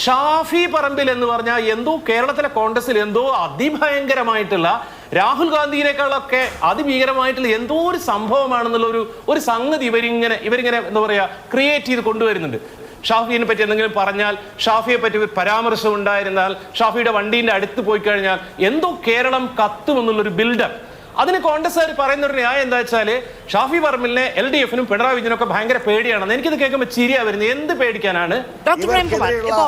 ഷാഫി പറമ്പിൽ എന്ന് പറഞ്ഞാൽ എന്തോ കേരളത്തിലെ കോൺഗ്രസിൽ എന്തോ അതിഭയങ്കരമായിട്ടുള്ള രാഹുൽ ഗാന്ധിയിനേക്കാളൊക്കെ അതിഭീകരമായിട്ടുള്ള എന്തോ ഒരു സംഭവമാണെന്നുള്ള ഒരു സംഗതി ഇവരിങ്ങനെ എന്താ പറയാ ക്രിയേറ്റ് ചെയ്ത് കൊണ്ടുവരുന്നുണ്ട്. ഷാഫിയെ പറ്റി എന്തെങ്കിലും പറഞ്ഞാൽ, ഷാഫിയെ പറ്റി ഒരു പരാമർശം ഉണ്ടായിരുന്നാൽ, ഷാഫിയുടെ വണ്ടീന്റെ അടുത്ത് പോയി കഴിഞ്ഞാൽ എന്തോ കേരളം കത്തുമെന്നുള്ളൊരു ബിൽഡപ്പ്. അതിന് കോൺഗ്രസ്സുകാർ പറയുന്ന ഒരു ന്യായം എന്താ വെച്ചാല് ഷാഫി പറമ്പിലിനെ LDF-നും പിണറായി വിജയനൊക്കെ ഭയങ്കര പേടിയാണെന്ന്. എനിക്കിത് കേൾക്കുമ്പോൾ ചിരിയാ വരുന്നത്. എന്ത് പേടിക്കാനാണ്? ഡോക്ടർ പ്രേംകുമാർ, ഇപ്പോ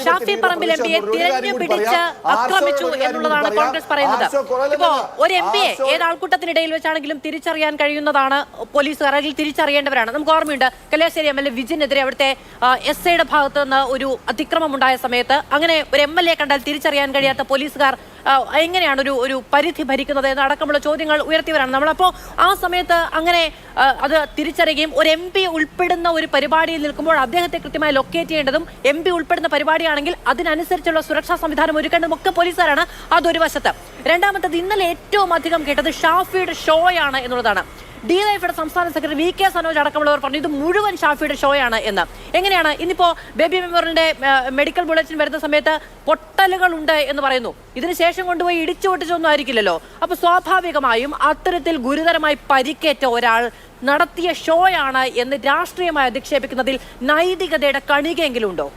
ഷാഫി പറമ്പിൽ MPയെ തിരഞ്ഞു പിടിച്ച് ആക്രമിച്ചു എന്നുള്ളതാണ് കോൺഗ്രസ് പറയുന്നത്. ഇപ്പോ ഒരു MPയെ ഏതാൾക്കൂട്ടത്തിനിടയിൽ വെച്ചാണെങ്കിലും തിരിച്ചറിയാൻ കഴിയുന്നതാണ് പോലീസുകാർ, അല്ലെങ്കിൽ തിരിച്ചറിയേണ്ടവരാണ്. നമുക്ക് ഓർമ്മയുണ്ട് കല്യാശ്ശേരി MLA വിജിനെതിരെ അവിടുത്തെ SIയുടെ ഭാഗത്ത് നിന്ന് ഒരു അതിക്രമം ഉണ്ടായ സമയത്ത് അങ്ങനെ ഒരു MLA കണ്ടാൽ തിരിച്ചറിയാൻ കഴിയാത്ത പോലീസുകാർ എങ്ങനെയാണ് ഒരു പരിധി ഭരിക്കുന്നത് എന്നടക്കമുള്ള ചോദ്യങ്ങൾ ഉയർത്തിവരാണ് നമ്മളപ്പോൾ. ആ സമയത്ത് അങ്ങനെ അത് തിരിച്ചറിയുകയും ഒരു MP ഉൾപ്പെടുന്ന ഒരു പരിപാടിയിൽ നിൽക്കുമ്പോൾ അദ്ദേഹത്തെ കൃത്യമായി ലൊക്കേറ്റ് ചെയ്യേണ്ടതും MP ഉൾപ്പെടുന്ന പരിപാടിയാണെങ്കിൽ അതിനനുസരിച്ചുള്ള സുരക്ഷാ സംവിധാനം ഒരുക്കേണ്ടതും ഒക്കെ പോലീസുകാരാണ്. അതൊരു വശത്ത്. രണ്ടാമത്തത്, ഇന്നലെ ഏറ്റവും അധികം കേട്ടത് ഷാഫിയുടെ ഷോയാണ് എന്നുള്ളതാണ്. DYFയുടെ സംസ്ഥാന സെക്രട്ടറി VK സനോജ് അടക്കമുള്ളവർ പറഞ്ഞു ഇത് മുഴുവൻ ഷാഫിയുടെ ഷോയാണ് എന്ന്. എങ്ങനെയാണ് ഇന്നിപ്പോ ബേബി മെമ്മോറിയലിന്റെ മെഡിക്കൽ ബുള്ളറ്റിൻ വരുന്ന സമയത്ത് പൊട്ടലുകൾ ഉണ്ട് എന്ന് പറയുന്നു. ഇതിനുശേഷം കൊണ്ടുപോയി ഇടിച്ചു പൊട്ടിച്ചൊന്നും ആയിരിക്കില്ലല്ലോ. അപ്പൊ സ്വാഭാവികമായും അത്തരത്തിൽ ഗുരുതരമായി പരിക്കേറ്റ ഒരാൾ നടത്തിയ ഷോയാണ് എന്ന് രാഷ്ട്രീയമായി അധിക്ഷേപിക്കുന്നതിൽ നൈതികതയുടെ കണികയെങ്കിലും ഉണ്ടോ?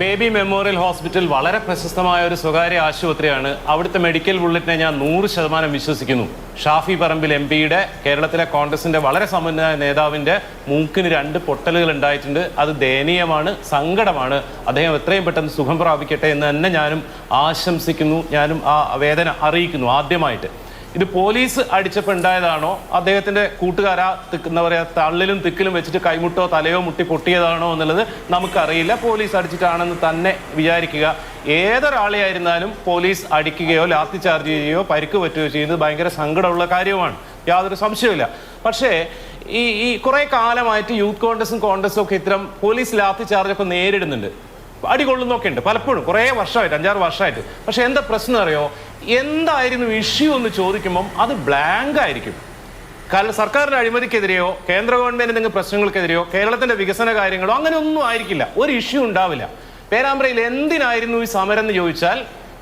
ബേബി മെമ്മോറിയൽ ഹോസ്പിറ്റൽ വളരെ പ്രശസ്തമായ ഒരു സ്വകാര്യ ആശുപത്രിയാണ്. അവിടുത്തെ മെഡിക്കൽ ബുള്ളറ്റിനെ ഞാൻ 100% വിശ്വസിക്കുന്നു. ഷാഫി പറമ്പിൽ MPയുടെ, കേരളത്തിലെ കോൺഗ്രസിന്റെ വളരെ സമ്പന്നനായ നേതാവിന്റെ മൂക്കിന് 2 പൊട്ടലുകൾ ഉണ്ടായിട്ടുണ്ട്. അത് ദയനീയമാണ്, സങ്കടമാണ്. അദ്ദേഹം എത്രയും പെട്ടെന്ന് സുഖം പ്രാപിക്കട്ടെ എന്ന് തന്നെ ഞാനും ആശംസിക്കുന്നു. ഞാനും ആ വേദന അറിയിക്കുന്നു. ആദ്യമായിട്ട് ഇത് പോലീസ് അടിച്ചപ്പോൾ ഉണ്ടായതാണോ, അദ്ദേഹത്തിന്റെ കൂട്ടുകാരാ എന്താ പറയാ തള്ളിലും തിക്കിലും വെച്ചിട്ട് കൈമുട്ടോ തലയോ മുട്ടി പൊട്ടിയതാണോ എന്നുള്ളത് നമുക്കറിയില്ല. പോലീസ് അടിച്ചിട്ടാണെന്ന് തന്നെ വിചാരിക്കുക. ഏതൊരാളെയായിരുന്നാലും പോലീസ് അടിക്കുകയോ ലാത്തി ചാർജ് ചെയ്യുകയോ പരിക്ക് പറ്റുകയോ ചെയ്യുന്നത് ഭയങ്കര സങ്കടമുള്ള കാര്യമാണ്, യാതൊരു സംശയമില്ല. പക്ഷേ ഈ കുറെ കാലമായിട്ട് യൂത്ത് കോൺഗ്രസും ഒക്കെ ഇത്തരം പോലീസ് ലാത്തി ചാർജൊക്കെ നേരിടുന്നുണ്ട്, അടികൊള്ളുന്നൊക്കെ ഉണ്ട് പലപ്പോഴും, കുറേ വർഷമായിട്ട്, 5-6 വർഷമായിട്ട്. പക്ഷെ എന്താ പ്രശ്നം അറിയോ, എന്തായിരുന്നു ഇഷ്യൂ എന്ന് ചോദിക്കുമ്പം അത് ബ്ലാങ്ക് ആയിരിക്കും. സർക്കാരിന്റെ അഴിമതിക്കെതിരെയോ കേന്ദ്ര ഗവൺമെന്റ് എന്തെങ്കിലും പ്രശ്നങ്ങൾക്കെതിരെയോ കേരളത്തിന്റെ വികസന കാര്യങ്ങളോ അങ്ങനെ ഒന്നും ആയിരിക്കില്ല, ഒരു ഇഷ്യൂ ഉണ്ടാവില്ല. പേരാമ്പ്രയിൽ എന്തിനായിരുന്നു ഈ സമരം എന്ന് ചോദിച്ചാൽ,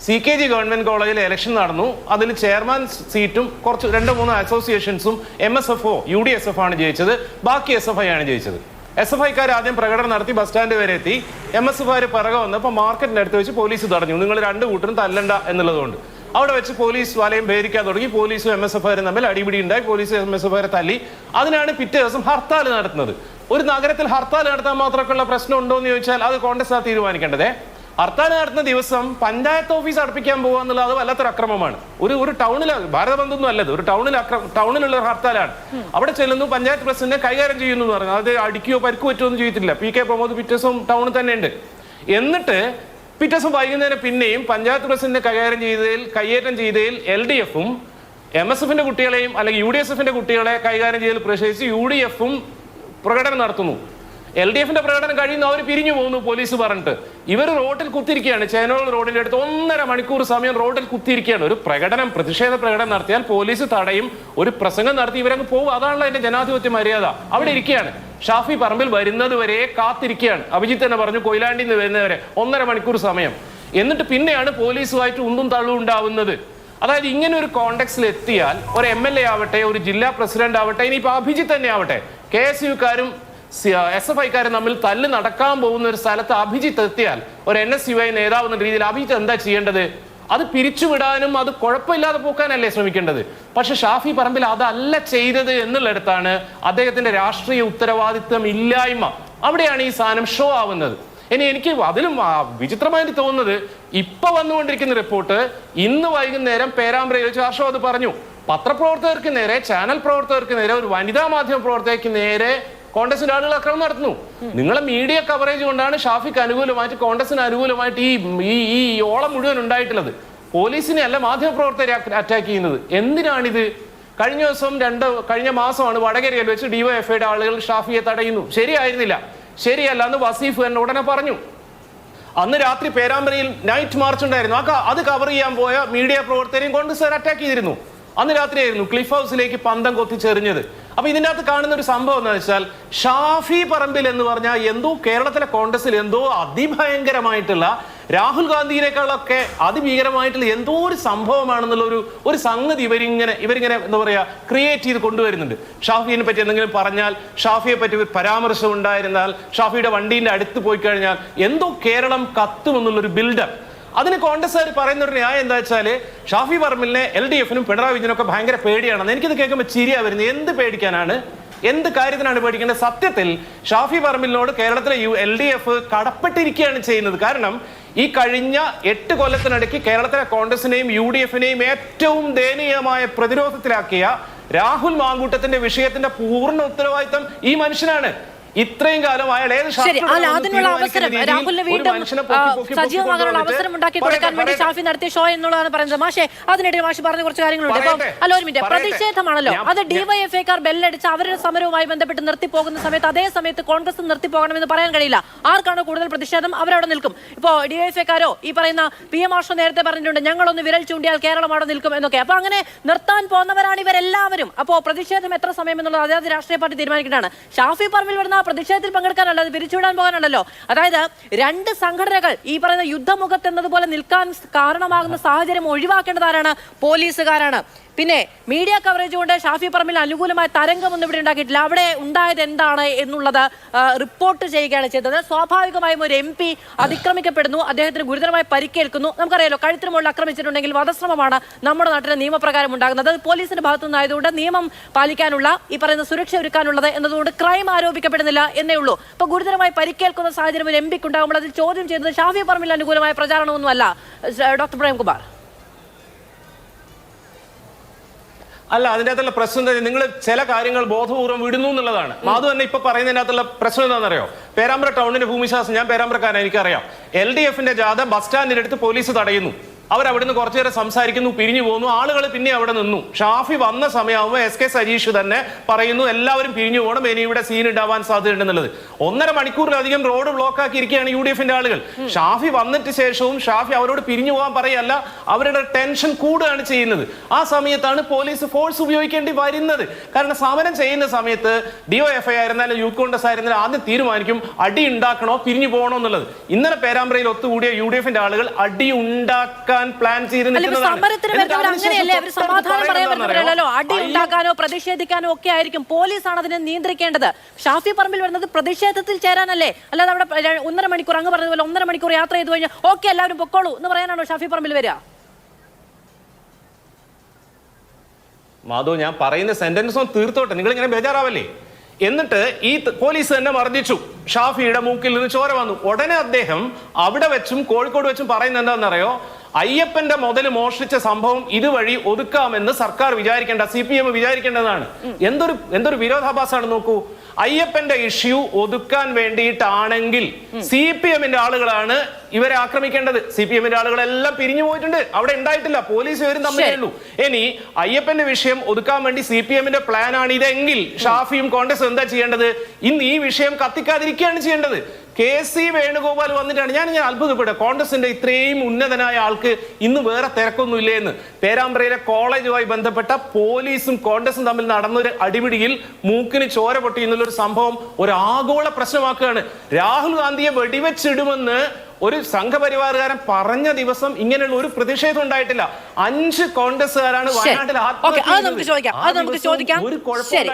CKG ഗവൺമെന്റ് കോളേജിൽ ഇലക്ഷൻ നടന്നു. അതിൽ ചെയർമാൻ സീറ്റും കുറച്ച് 2-3 അസോസിയേഷൻസും MSFO UDSF ആണ് ജയിച്ചത്, ബാക്കി SFI ആണ് ജയിച്ചത്. SFIക്കാർ ആദ്യം പ്രകടനം നടത്തി ബസ് സ്റ്റാൻഡ് വരെ എത്തി. MSFകാർ പിറകെ വന്നപ്പോൾ മാർക്കറ്റിന്റെ അടുത്ത് വെച്ച് പോലീസ് തടഞ്ഞു, നിങ്ങൾ 2 കൂട്ടരും തല്ലണ്ട എന്നുള്ളതുകൊണ്ട്. അവിടെ വെച്ച് പോലീസ് വലയം ഭേദിക്കാൻ തുടങ്ങി. പോലീസും MSFകാരും തമ്മിൽ അടിപിടി ഉണ്ടായി. പോലീസ് MSFകാരെ തല്ലി. അതിനാണ് പിറ്റേ ദിവസം ഹർത്താൽ നടത്തുന്നത്. ഒരു നഗരത്തിൽ ഹർത്താൽ നടത്താൻ മാത്രമൊക്കെയുള്ള പ്രശ്നം ഉണ്ടോ എന്ന് ചോദിച്ചാൽ അത് കോൺഗ്രസ് തീരുമാനിക്കേണ്ടതേ. ഹർത്താൽ നടത്തുന്ന ദിവസം പഞ്ചായത്ത് ഓഫീസ് അടുപ്പിക്കാൻ പോകുക എന്നുള്ളത് അത് വല്ലാത്തൊരു അക്രമമാണ്. ഒരു ടൗണിലാണ്, ഭാരതബന്ധൊന്നും അല്ലത്, ഒരു ടൗണിലുള്ള ഹർത്താലാണ്. അവിടെ ചെല്ലുന്നു, പഞ്ചായത്ത് പ്രസിഡന്റിനെ കൈകാര്യം ചെയ്യുന്നു എന്ന് പറഞ്ഞു. അത് അടിക്കുകയോ പരിക്കോ പറ്റുമോ എന്ന് ചെയ്തിട്ടില്ല. PK പ്രമോദ് പിറ്റേ ദിവസം ടൗണിൽ തന്നെ ഉണ്ട്. എന്നിട്ട് പിറ്റേ ദിവസം വൈകുന്നേരം പിന്നെയും പഞ്ചായത്ത് പ്രസിഡന്റിനെ കൈയേറ്റം ചെയ്തതിൽ LDF-ഉം MSFന്റെ കുട്ടികളെയും അല്ലെങ്കിൽ UDSFന്റെ കുട്ടികളെ കൈകാര്യം ചെയ്തതിൽ പ്രതിഷേധിച്ച് UDF-ഉം പ്രകടനം നടത്തുന്നു. LDFന്റെ പ്രകടനം കഴിയുന്നു, അവർ പിരിഞ്ഞു പോകുന്നു പോലീസ് പറഞ്ഞിട്ട്. ഇവർ റോഡിൽ കുത്തിയിരിക്കുകയാണ്. ചേനോൾ റോഡിന്റെ അടുത്ത് 1.5 മണിക്കൂർ സമയം റോഡിൽ കുത്തിയിരിക്കുകയാണ്. ഒരു പ്രതിഷേധ പ്രകടനം നടത്തിയാൽ പോലീസ് തടയും, ഒരു പ്രസംഗം നടത്തി ഇവരങ്ങ് പോകും. അതാണല്ലോ അതിന്റെ ജനാധിപത്യ മര്യാദ. അവിടെ ഇരിക്കുകയാണ്. ഷാഫി പറമ്പിൽ വരുന്നത് വരെ കാത്തിരിക്കുകയാണ്. അഭിജിത്ത് തന്നെ പറഞ്ഞു, കൊയിലാണ്ടിൽ നിന്ന് വരുന്നവരെ 1.5 മണിക്കൂർ സമയം. എന്നിട്ട് പിന്നെയാണ് പോലീസുമായിട്ട് ഉന്തും തള്ളും ഉണ്ടാവുന്നത്. അതായത് ഇങ്ങനെ ഒരു കോണ്ടെക്സ്റ്റിൽ എത്തിയാൽ ഒരു MLA ആവട്ടെ, ഒരു ജില്ലാ പ്രസിഡന്റ് ആവട്ടെ, ഇനിയിപ്പോൾ അഭിജിത്ത് തന്നെ ആവട്ടെ, KSUക്കാരും SFIക്കാരും തമ്മിൽ തല്ല് നടക്കാൻ പോകുന്ന ഒരു സ്ഥലത്ത് അഭിജിത്ത് എത്തിയാൽ, ഒരു NSUI നേതാവ് എന്ന രീതിയിൽ അഭിജിത്ത് എന്താ ചെയ്യേണ്ടത്? അത് പിരിച്ചുവിടാനും അത് കുഴപ്പമില്ലാതെ പോക്കാനല്ലേ ശ്രമിക്കേണ്ടത്. പക്ഷെ ഷാഫി പറമ്പിൽ അതല്ല ചെയ്തത് എന്നുള്ളിടത്താണ് അദ്ദേഹത്തിന്റെ രാഷ്ട്രീയ ഉത്തരവാദിത്വം ഇല്ലായ്മ. അവിടെയാണ് ഈ സാധനം ഷോ ആവുന്നത്. ഇനി എനിക്ക് അതിലും വിചിത്രമായിട്ട് തോന്നുന്നത്, ഇപ്പൊ വന്നുകൊണ്ടിരിക്കുന്ന റിപ്പോർട്ട്, ഇന്ന് വൈകുന്നേരം പേരാമ്പ്രയിൽ വെച്ച് ഹർഷോ പറഞ്ഞു, പത്രപ്രവർത്തകർക്ക് നേരെ, ചാനൽ പ്രവർത്തകർക്ക് നേരെ, ഒരു വനിതാ മാധ്യമ പ്രവർത്തകർക്ക് നേരെ കോൺഗ്രസിന്റെ ആളുകൾ അക്രമം നടത്തുന്നു. നിങ്ങളെ മീഡിയ കവറേജ് കൊണ്ടാണ് ഷാഫിക്ക് അനുകൂലമായിട്ട്, കോൺഗ്രസിന് അനുകൂലമായിട്ട് ഈ ഓളം മുഴുവൻ ഉണ്ടായിട്ടുള്ളത്. പോലീസിനെ അല്ല മാധ്യമപ്രവർത്തകരെ അറ്റാക്ക് ചെയ്യുന്നത്. എന്തിനാണിത്? കഴിഞ്ഞ മാസമാണ് വടകരയിൽ വെച്ച് DYFIയുടെ ആളുകൾ ഷാഫിയെ തടയുന്നു. ശരിയായിരുന്നില്ല, ശരിയല്ല എന്ന് വസീഫ് തന്നെ ഉടനെ പറഞ്ഞു. അന്ന് രാത്രി പേരാമ്പ്രയിൽ നൈറ്റ് മാർച്ച് ഉണ്ടായിരുന്നു. അത് കവർ ചെയ്യാൻ പോയ മീഡിയ പ്രവർത്തകരെയും കോൺഗ്രസ് അറ്റാക്ക് ചെയ്തിരുന്നു. അന്ന് രാത്രിയായിരുന്നു ക്ലിഫ് ഹൗസിലേക്ക് പന്തം കൊത്തിച്ചെറിഞ്ഞത്. അപ്പൊ ഇതിന്റെ അകത്ത് കാണുന്ന ഒരു സംഭവം എന്ന് വെച്ചാൽ ഷാഫി പറമ്പിൽ എന്ന് പറഞ്ഞാൽ എന്തോ കേരളത്തിലെ കോൺഗ്രസിൽ എന്തോ അതിഭയങ്കരമായിട്ടുള്ള രാഹുൽ ഗാന്ധിയിനേക്കാളൊക്കെ അതിഭീകരമായിട്ടുള്ള എന്തോ ഒരു സംഭവമാണെന്നുള്ള ഒരു സംഗതി ഇവരിങ്ങനെ എന്താ പറയാ ക്രിയേറ്റ് ചെയ്ത് കൊണ്ടുവരുന്നുണ്ട്. ഷാഫിയെ പറ്റി എന്തെങ്കിലും പറഞ്ഞാൽ, ഷാഫിയെ പറ്റി ഒരു പരാമർശം ഉണ്ടായിരുന്നാൽ, ഷാഫിയുടെ വണ്ടീന്റെ അടുത്ത് പോയി കഴിഞ്ഞാൽ എന്തോ കേരളം കത്തുമെന്നുള്ളൊരു ബിൽഡപ്പ്. അതിന് കോൺഗ്രസ്സുകാർ പറയുന്ന ഒരു ന്യായം എന്താ വെച്ചാല് ഷാഫി പറമ്പിലിനെ LDFനും പിണറായി വിജയനും ഒക്കെ ഭയങ്കര പേടിയാണെന്ന്. എനിക്കിത് കേൾക്കുമ്പോൾ ചിരിയാ വരുന്നത്. എന്ത് പേടിക്കാനാണ്? എന്ത് കാര്യത്തിനാണ് പേടിക്കേണ്ടത്? സത്യത്തിൽ ഷാഫി പറമ്പിലിനോട് കേരളത്തിലെ LDF കടപ്പെട്ടിരിക്കുകയാണ് ചെയ്യുന്നത്. കാരണം ഈ കഴിഞ്ഞ 8 കൊല്ലത്തിനിടയ്ക്ക് കേരളത്തിലെ കോൺഗ്രസിനെയും UDFനെയും ഏറ്റവും ദയനീയമായ പ്രതിരോധത്തിലാക്കിയ രാഹുൽ മാങ്കൂട്ടത്തിന്റെ വിഷയത്തിന്റെ പൂർണ്ണ ഉത്തരവാദിത്തം ഈ മനുഷ്യനാണ്. ഇത്രയും കാലം അയാൾ ഏത് അതിനുള്ള അവസരം രാഹുലിന് വീണ്ടും സജീവമാകാനുള്ള അവസരം ഉണ്ടാക്കി കൊടുക്കാൻ വേണ്ടി ഷാഫി നടത്തിയ ഷോ എന്നുള്ളതാണ് പറയുന്നത്. മാഷെ അതിനിടെ മാഷി പറഞ്ഞ കുറച്ച് കാര്യങ്ങളുണ്ട്. അല്ല, ഒരു മിനിറ്റ്. പ്രതിഷേധമാണല്ലോ അത്. ഡിവൈഎഫ്ഐക്കാർ ബെല്ലടിച്ച് അവരുടെ സമരവുമായി ബന്ധപ്പെട്ട് നിർത്തിപ്പോകുന്ന സമയത്ത് അതേ സമയത്ത് കോൺഗ്രസ് നിർത്തിപ്പോകണമെന്ന് പറയാൻ കഴിയില്ല. ആർക്കാണ് കൂടുതൽ പ്രതിഷേധം അവരവിടെ നിൽക്കും. ഇപ്പോ ഡിവൈഎഫ്ഐക്കാരോ ഈ പറയുന്ന PM മാഷോ നേരത്തെ പറഞ്ഞിട്ടുണ്ട് ഞങ്ങളൊന്ന് വിരൽ ചൂണ്ടിയാൽ കേരളം അവിടെ നിൽക്കും എന്നൊക്കെ. അപ്പൊ അങ്ങനെ നിർത്താൻ പോകുന്നവരാണ് ഇവരെല്ലാവരും. അപ്പോ പ്രതിഷേധം എത്ര സമയം എന്നുള്ളത് അതായത് രാഷ്ട്രീയ പാർട്ടി തീരുമാനിക്കേണ്ടതാണ്. ഷാഫി പറമ്പിൽ വരുന്ന പ്രതിഷേധത്തിൽ പങ്കെടുക്കാനല്ല, അത് പിരിച്ചുവിടാൻ പോകാനല്ലോ. അതായത് 2 സംഘടനകൾ ഈ പറയുന്ന യുദ്ധമുഖത്ത് എന്നതുപോലെ നിൽക്കാൻ കാരണമാകുന്ന സാഹചര്യം ഒഴിവാക്കേണ്ടതാരാണ്? പോലീസുകാരാണ്. പിന്നെ മീഡിയ കവറേജ് കൊണ്ട് ഷാഫി പറമ്പിൽ അനുകൂലമായ തരംഗമൊന്നും ഇവിടെ ഉണ്ടാക്കിയിട്ടില്ല. അവിടെ ഉണ്ടായത് എന്താണ് എന്നുള്ളത് റിപ്പോർട്ട് ചെയ്യുകയാണ് ചെയ്തത്. സ്വാഭാവികമായും ഒരു MP അതിക്രമിക്കപ്പെടുന്നു, അദ്ദേഹത്തിന് ഗുരുതരമായി പരിക്കേൽക്കുന്നു. നമുക്കറിയാലോ, കഴുത്തിന് മുകളിൽ ആക്രമിച്ചിട്ടുണ്ടെങ്കിൽ വധശ്രമമാണ് നമ്മുടെ നാട്ടിലെ നിയമപ്രകാരം ഉണ്ടാകുന്നത്. അത് പോലീസിന്റെ ഭാഗത്തു നിന്നായതുകൊണ്ട് നിയമം പാലിക്കാനുള്ള ഈ പറയുന്ന സുരക്ഷ ഒരുക്കാനുള്ളത് എന്നതുകൊണ്ട് ക്രൈം ആരോപിക്കപ്പെടുന്നില്ല എന്നേ ഉള്ളൂ. അപ്പൊ ഗുരുതരമായി പരിക്കേൽക്കുന്ന സാഹചര്യം ഒരു MP ഉണ്ടാകുമ്പോൾ അതിൽ ചോദ്യം ചെയ്യുന്നത് ഷാഫി പറമ്പിൽ അനുകൂലമായ പ്രചാരണമൊന്നുമല്ല. ഡോക്ടർ പ്രേംകുമാർ. അല്ല, അതിൻ്റെ അകത്തുള്ള പ്രശ്നം എന്താ? നിങ്ങൾ ചില കാര്യങ്ങൾ ബോധപൂർവ്വം വിടുന്നു എന്നുള്ളതാണ്. മാധു തന്നെ ഇപ്പൊ പറയുന്നതിനകത്തുള്ള പ്രശ്നം എന്താണെന്നറിയോ? പേരാമ്പ്ര ടൗണിന്റെ ഭൂമിശാസ്ത്രം, ഞാൻ പേരാമ്പ്രക്കാരൻ, എനിക്കറിയാം. LDFന്റെ ജാഥ ബസ് സ്റ്റാൻഡിന്റെ അടുത്ത് പോലീസ് തടയുന്നു. അവരവിടുന്ന് കുറച്ചു നേരം സംസാരിക്കുന്നു, പിരിഞ്ഞു പോകുന്നു. ആളുകൾ പിന്നെ അവിടെ നിന്നു. ഷാഫി വന്ന സമയമാകുമ്പോൾ SK സജീഷ് തന്നെ പറയുന്നു എല്ലാവരും പിരിഞ്ഞു പോകണം, ഇനി ഇവിടെ സീൻ ഉണ്ടാവാൻ സാധ്യതയുണ്ടെന്നുള്ളത്. 1.5 മണിക്കൂറിലധികം റോഡ് ബ്ലോക്ക് ആക്കിയിരിക്കുകയാണ് UDFന്റെ ആളുകൾ. ഷാഫി വന്നിട്ട് ശേഷവും ഷാഫി അവരോട് പിരിഞ്ഞു പോകാൻ പറയല്ല, അവരുടെ ടെൻഷൻ കൂടുകയാണ് ചെയ്യുന്നത്. ആ സമയത്താണ് പോലീസ് ഫോഴ്സ് ഉപയോഗിക്കേണ്ടി വരുന്നത്. കാരണം സമരം ചെയ്യുന്ന സമയത്ത് DYFI ആയിരുന്നാലും യൂത്ത് കോൺഗ്രസ് ആയിരുന്നാലും ആദ്യം തീരുമാനിക്കും അടി ഉണ്ടാക്കണോ പിരിഞ്ഞു പോകണോ എന്നുള്ളത്. ഇന്നലെ പേരാമ്പ്രയിൽ ഒത്തുകൂടിയ UDFന്റെ ആളുകൾ അടി ഉണ്ടാക്കാൻ പ്ലാൻ ചെയ്ത് അങ്ങനെയല്ലോ. അടി ഉണ്ടാക്കാനോ പ്രതിഷേധിക്കാനോ ഒക്കെ ആയിരിക്കും. പോലീസാണ് അതിനെ നിയന്ത്രിക്കേണ്ടത്. ഷാഫി പറമ്പിൽ വരുന്നത് പ്രതിഷേധത്തിൽ ചേരാനല്ലേ, അല്ലാതെ അവിടെ 1.5 മണിക്കൂർ അങ്ങ് പറഞ്ഞതുപോലെ 1.5 മണിക്കൂർ യാത്ര ചെയ്തു കഴിഞ്ഞാൽ ഓക്കെ എല്ലാവരും പൊക്കോളൂ എന്ന് പറയാനാണോ ഷാഫി പറമ്പിൽ വരിക? മാധവ്, ഞാൻ പറയുന്ന സെന്റൻസ് ഒന്ന് തീർത്തോട്ടെ, നിങ്ങൾ ഇങ്ങനെ ബേജാറാവല്ലേ. എന്നിട്ട് ഈ പോലീസ് തന്നെ മർദ്ദിച്ചു. ഷാഫിയുടെ മൂക്കിൽ നിന്ന് ചോര വന്നു. ഉടനെ അദ്ദേഹം അവിടെ വെച്ചും കോഴിക്കോട് വെച്ചും പറയുന്നത് എന്താണെന്നറിയോ? അയ്യപ്പന്റെ മുതൽ മോഷ്ടിച്ച സംഭവം ഇതുവഴി ഒതുക്കാമെന്ന് സർക്കാർ വിചാരിക്കേണ്ട, CPM വിചാരിക്കേണ്ടതാണ്. എന്തൊരു വിരോധാഭാസമാണ് നോക്കൂ. അയ്യപ്പന്റെ ഇഷ്യൂ ഒതുക്കാൻ വേണ്ടിയിട്ടാണെങ്കിൽ CPMന്റെ ആളുകളാണ് ഇവരെ ആക്രമിക്കേണ്ടത്. CPMന്റെ ആളുകളെല്ലാം പിരിഞ്ഞു പോയിട്ടുണ്ട്, അവിടെ ഉണ്ടായിട്ടില്ല. പോലീസ് വരും തമ്മിലേ ഉള്ളൂ. ഇനി അയ്യപ്പന്റെ വിഷയം ഒതുക്കാൻ വേണ്ടി CPMന്റെ പ്ലാൻ ആണ് ഇതെങ്കിൽ ഷാഫിയും കോൺഗ്രസും എന്താ ചെയ്യേണ്ടത്? ഇന്ന് ഈ വിഷയം കത്തിക്കാതിരിക്കുകയാണ് ചെയ്യേണ്ടത്. KC വേണുഗോപാൽ വന്നിട്ടാണ് ഞാൻ അത്ഭുതപ്പെട്ടത്. കോൺഗ്രസിന്റെ ഇത്രയും ഉന്നതനായ ആൾക്ക് ഇന്ന് വേറെ തിരക്കൊന്നും ഇല്ലേ എന്ന്. പേരാമ്പ്രയിലെ കോളേജുമായി ബന്ധപ്പെട്ട പോലീസും കോൺഗ്രസും തമ്മിൽ നടന്നൊരു അടിപിടിയിൽ മൂക്കിന് ചോര പൊട്ടി എന്നുള്ളൊരു സംഭവം ഒരു ആഗോള പ്രശ്നമാക്കുകയാണ്. രാഹുൽ ഗാന്ധിയെ വെടിവെച്ചിടുമെന്ന് ഒരു സംഘപരിവാറുകാരൻ പറഞ്ഞ ദിവസം ഇങ്ങനെയുള്ള ഒരു പ്രതിഷേധം ഉണ്ടായിട്ടില്ല. 5 കോൺഗ്രസ്സുകാരാണ് വയനാട്ടിൽ ആത്മഹത്യ ചെയ്തത്. ഒരു കുഴപ്പമില്ല.